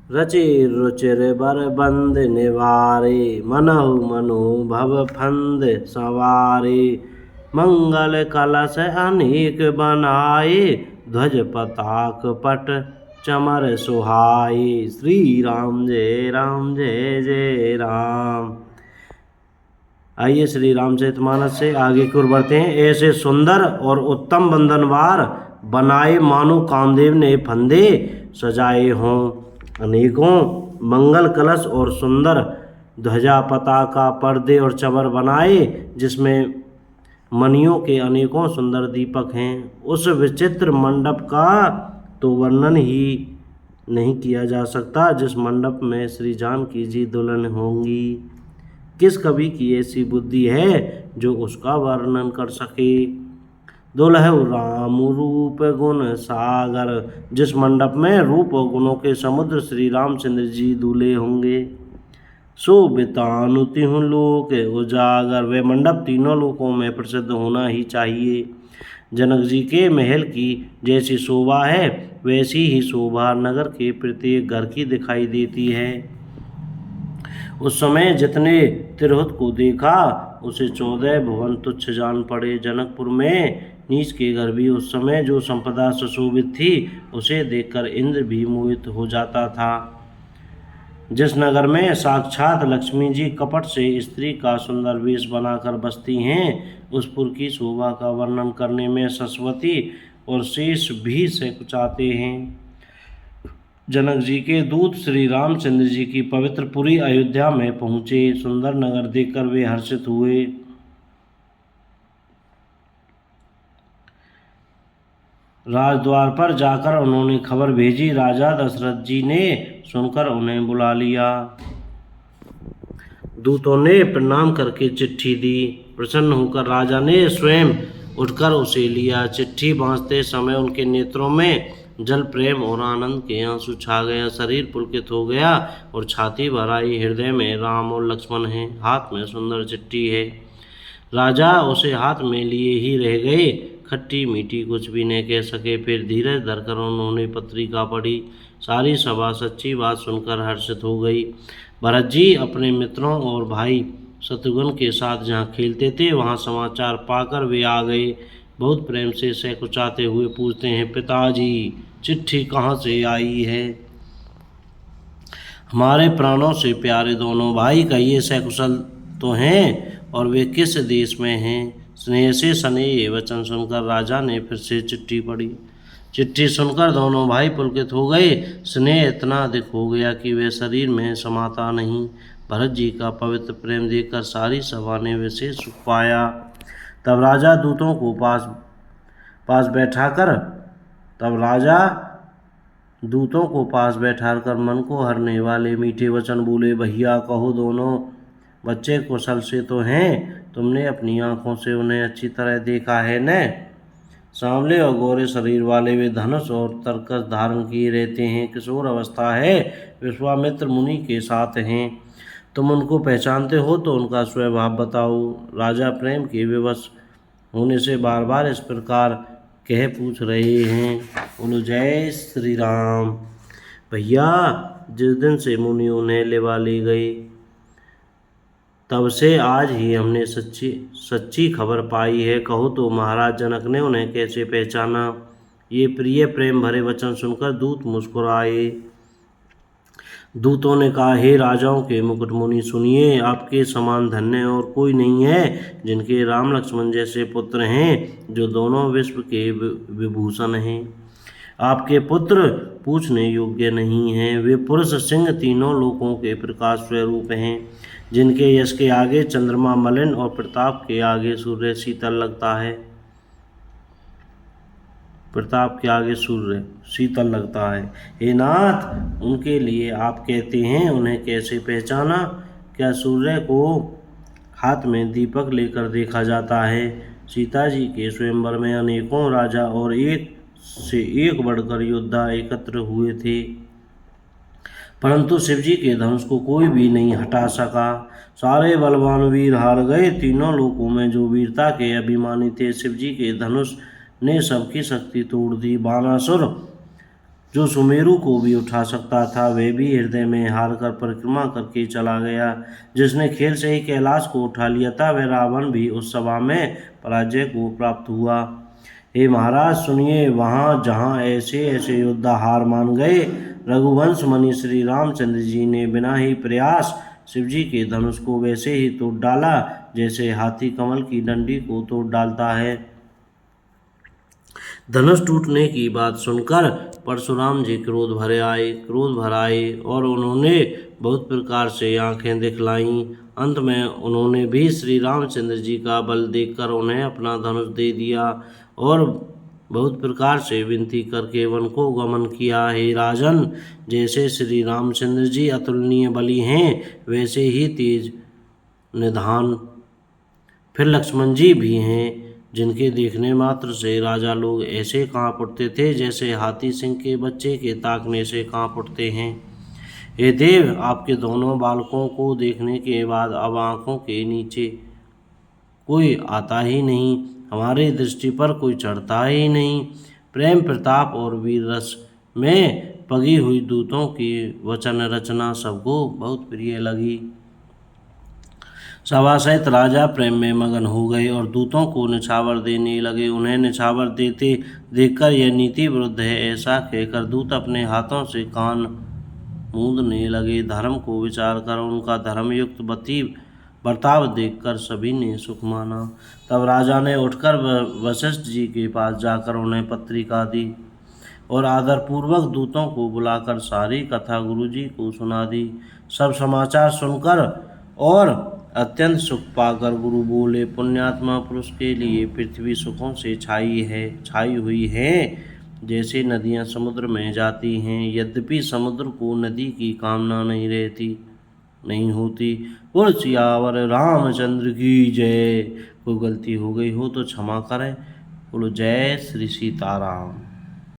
रचि रुचिर बर बंद निवारे मनहु मनु भव फंद सवारे मंगल कलश अनेक बनाए ध्वज पताक पट चमर सुहाए। श्री राम जय जय राम। आइए श्री रामचरितमानस से आगे की ओर बढ़ते हैं। ऐसे सुंदर और उत्तम बंधनवार बनाए मानो कामदेव ने फंदे सजाए हों। अनेकों मंगल कलश और सुंदर ध्वजा पताका पर्दे और चमर बनाए जिसमें मणियों के अनेकों सुंदर दीपक हैं। उस विचित्र मंडप का तो वर्णन ही नहीं किया जा सकता जिस मंडप में श्री जानकी जी दुल्हन होंगी। किस कवि की ऐसी बुद्धि है जो उसका वर्णन कर सके। दुल्हु राम रूप गुण सागर, जिस मंडप में रूप और गुणों के समुद्र श्री रामचंद्र जी दूल्हे होंगे। शोभितानु तिहु लोक उजागर, वे मंडप तीनों लोकों में प्रसिद्ध होना ही चाहिए। जनक जी के महल की जैसी शोभा है वैसी ही शोभा नगर के प्रत्येक घर की दिखाई देती है। उस समय जितने तिरहुत को देखा उसे 14 भुवन तुच्छ जान पड़े। जनकपुर में नीच के घर भी उस समय जो संपदा सुशोभित थी उसे देखकर इंद्र भी मोहित हो जाता था। जिस नगर में साक्षात लक्ष्मी जी कपट से स्त्री का सुंदर वेश बनाकर बसती हैं उस पुर की शोभा का वर्णन करने में सरस्वती और शेष भी सकुचाते हैं। जनक जी के दूत श्री रामचंद्र जी की पवित्र पुरी अयोध्या में पहुँचे। सुंदर नगर देखकर वे हर्षित हुए। राजद्वार पर जाकर उन्होंने खबर भेजी। राजा दशरथ जी ने सुनकर उन्हें बुला लिया। दूतों ने प्रणाम करके चिट्ठी दी। प्रसन्न होकर राजा ने स्वयं उठकर उसे लिया। चिट्ठी बांधते समय उनके नेत्रों में जल प्रेम और आनंद के आंसू छा गया। शरीर पुलकित हो गया और छाती भर आई। हृदय में राम और लक्ष्मण हैं, हाथ में सुंदर चिट्ठी है। राजा उसे हाथ में लिए ही रह गए, खट्टी मीठी कुछ भी नहीं कह सके। फिर धीरज धरकर उन्होंने पत्रिका पढ़ी। सारी सभा सच्ची बात सुनकर हर्षित हो गई। भरत जी अपने मित्रों और भाई शत्रुघ्न के साथ जहाँ खेलते थे वहाँ समाचार पाकर वे आ गए। बहुत प्रेम से सकुचाते हुए पूछते हैं, पिताजी चिट्ठी कहाँ से आई है। हमारे प्राणों से प्यारे दोनों भाई कहिए सकुशल तो हैं और वे किस देश में हैं। स्नेह से सने ये वचन सुनकर राजा ने फिर से चिट्ठी पढ़ी। चिट्ठी सुनकर दोनों भाई पुलकित हो गए। स्नेह इतना अधिक हो गया कि वे शरीर में समाता नहीं। भरत जी का पवित्र प्रेम देखकर सारी सभा ने विशेष सुख पाया। तब राजा दूतों को पास बैठाकर मन को हरने वाले मीठे वचन बोले। भैया कहो दोनों बच्चे कुशल से तो हैं, तुमने अपनी आंखों से उन्हें अच्छी तरह देखा है न। सांवले और गोरे शरीर वाले वे धनुष और तरकस धारण किए रहते हैं। किशोर अवस्था है, विश्वामित्र मुनि के साथ हैं। तुम उनको पहचानते हो तो उनका स्वभाव बताओ। राजा प्रेम के विवश होने से बार बार इस प्रकार कह पूछ रहे हैं। बोलो जय श्री राम। भैया जिस दिन से मुनि उन्हें लेवा ले गए तब से आज ही हमने सच्ची खबर पाई है। कहो तो महाराज जनक ने उन्हें कैसे पहचाना। ये प्रिय प्रेम भरे वचन सुनकर दूत मुस्कुराए। दूतों ने कहा, हे राजाओं के मुकुट मुनि सुनिए, आपके समान धन्य और कोई नहीं है जिनके राम लक्ष्मण जैसे पुत्र हैं जो दोनों विश्व के विभूषण हैं। आपके पुत्र पूछने योग्य नहीं हैं। वे पुरुष सिंह तीनों लोकों के प्रकाश स्वरूप हैं जिनके यश के आगे चंद्रमा मलिन और प्रताप के आगे सूर्य शीतल लगता है। हे नाथ, उनके लिए आप कहते हैं उन्हें कैसे पहचाना। क्या सूर्य को हाथ में दीपक लेकर देखा जाता है। सीता जी के स्वयंवर में अनेकों राजा और एक से एक बढ़कर योद्धा एकत्र हुए थे, परंतु शिवजी के धनुष को कोई भी नहीं हटा सका। सारे बलवान वीर हार गए। तीनों लोकों में जो वीरता के अभिमानी थे शिवजी के धनुष ने सबकी शक्ति तोड़ दी। बानासुर जो सुमेरु को भी उठा सकता था वह भी हृदय में हार कर परिक्रमा करके चला गया। जिसने खेल से ही कैलाश को उठा लिया था वह रावण भी उस सभा में पराजय को प्राप्त हुआ। हे महाराज सुनिए, वहाँ जहाँ ऐसे ऐसे योद्धा हार मान गए, रघुवंश मणि श्री रामचंद्र जी ने बिना ही प्रयास शिवजी के धनुष को वैसे ही तोड़ डाला जैसे हाथी कमल की डंडी को तोड़ डालता है। धनुष टूटने की बात सुनकर परशुराम जी क्रोध भर आए और उन्होंने बहुत प्रकार से आंखें दिखलाईं। अंत में उन्होंने भी श्री रामचंद्र जी का बल देखकर उन्हें अपना धनुष दे दिया और बहुत प्रकार से विनती करके वन को गमन किया। हे राजन, जैसे श्री रामचंद्र जी अतुलनीय बली हैं वैसे ही तेज निधान फिर लक्ष्मण जी भी हैं, जिनके देखने मात्र से राजा लोग ऐसे कांप उठते थे जैसे हाथी सिंह के बच्चे के ताकने से कांप उठते हैं। हे देव, आपके दोनों बालकों को देखने के बाद अब आंखों के नीचे कोई आता ही नहीं, हमारी दृष्टि पर कोई चढ़ता ही नहीं। प्रेम प्रताप और वीर रस में पगी हुई दूतों की वचन रचना सबको बहुत प्रिय लगी। सभा सहित राजा प्रेम में मगन हो गए और दूतों को निछावर देने लगे। उन्हें निछावर देते देखकर यह नीति विरुद्ध है ऐसा कहकर दूत अपने हाथों से कान मूंदने लगे। धर्म को विचार कर उनका धर्मयुक्त बर्ताव देखकर सभी ने सुख माना। तब राजा ने उठकर वशिष्ठ जी के पास जाकर उन्हें पत्रिका दी और आदरपूर्वक दूतों को बुलाकर सारी कथा गुरुजी को सुना दी। सब समाचार सुनकर और अत्यंत सुख पाकर गुरु बोले, पुण्यात्मा पुरुष के लिए पृथ्वी सुखों से छाई हुई है जैसे नदियां समुद्र में जाती हैं। यद्यपि समुद्र को नदी की कामना नहीं होती। बोल सियावर रामचंद्र की जय। कोई गलती हो गई हो तो क्षमा करें। बोलो जय श्री सीताराम।